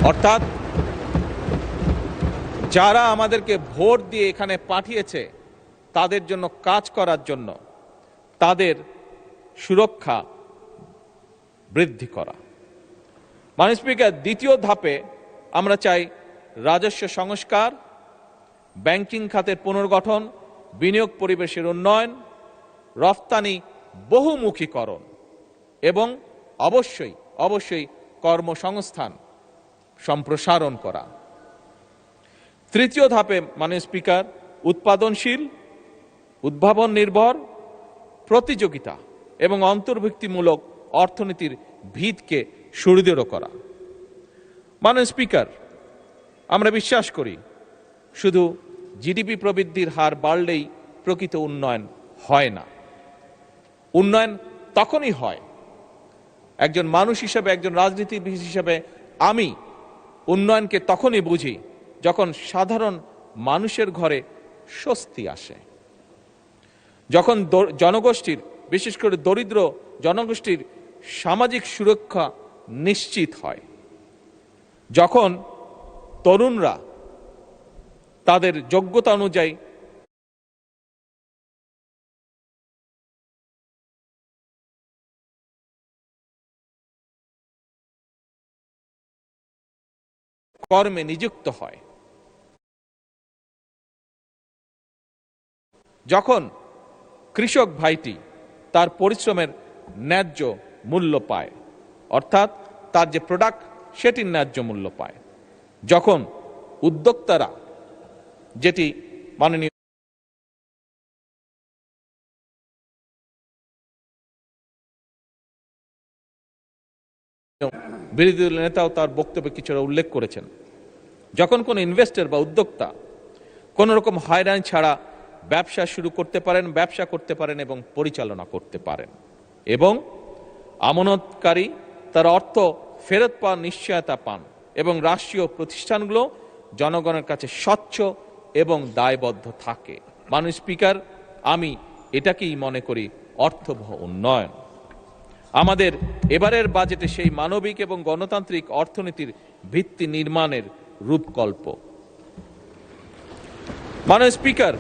অর্থাৎ যারা আমাদেরকে ভোট দিয়ে এখানে পাঠিয়েছে তাদের জন্য কাজ করার জন্য তাদের সুরক্ষা বৃদ্ধি করা। মাননীয় স্পিকার, দ্বিতীয় ধাপে আমরা চাই রাজস্ব সংস্কার, ব্যাংকিং খাতের পুনর্গঠন, বিনিয়োগ পরিবেশের উন্নয়ন, রফতানি বহুমুখীকরণ এবং অবশ্যই কর্মসংস্থান সম্প্রসারণ করা। তৃতীয় ধাপে মাননীয় স্পিকার, উৎপাদনশীল, উদ্ভাবন নির্ভর, প্রতিযোগিতা এবং অন্তর্ভুক্তিমূলক অর্থনীতির ভিতকে সুদৃঢ় করা। মাননীয় স্পিকার, আমরা বিশ্বাস করি শুধু জিডিপি প্রবৃদ্ধির হার বাড়লেই প্রকৃত উন্নয়ন হয় না। উন্নয়ন তখনই হয়, একজন মানুষ হিসেবে, একজন রাজনীতিবিদ হিসেবে আমি উন্নয়নকে তখনই বুঝি যখন সাধারণ মানুষের ঘরে স্বস্তি আসে, যখন জনগোষ্ঠীর, বিশেষ করে দরিদ্র জনগোষ্ঠীর সামাজিক সুরক্ষা নিশ্চিত হয়, যখন তরুণরা তাদের যোগ্যতা অনুযায়ী কর্মে নিযুক্ত হয়, যখন কৃষক ভাইটি তার পরিশ্রমের ন্যায্য মূল্য পায়, অর্থাৎ তার যে প্রোডাক্ট সেটির ন্যায্য মূল্য পায়, যখন উদ্যোক্তারা, যেটি মাননীয় বিরোধী দলের নেতাও তার বক্তব্যে কিছুটা উল্লেখ করেছেন, যখন কোন ইনভেস্টর বা উদ্যোক্তা কোন রকম হয়রানি ছাড়া ব্যবসা শুরু করতে পারেন, ব্যবসা করতে পারেন এবং পরিচালনা করতে পারেন, এবং আমানতকারী তার অর্থ ফেরত পাওয়ার নিশ্চয়তা পান, এবং রাষ্ট্রীয় প্রতিষ্ঠানগুলো জনগণের কাছে স্বচ্ছ এবং দায়বদ্ধ থাকে। মাননীয় স্পিকার, আমি এটাকেই মনে করি অর্থবহ উন্নয়ন। আমাদের এবারের বাজেটে সেই মানবিক এবং গণতান্ত্রিক অর্থনীতির ভিত্তি নির্মাণের রূপকল্প। মাননীয় স্পিকার,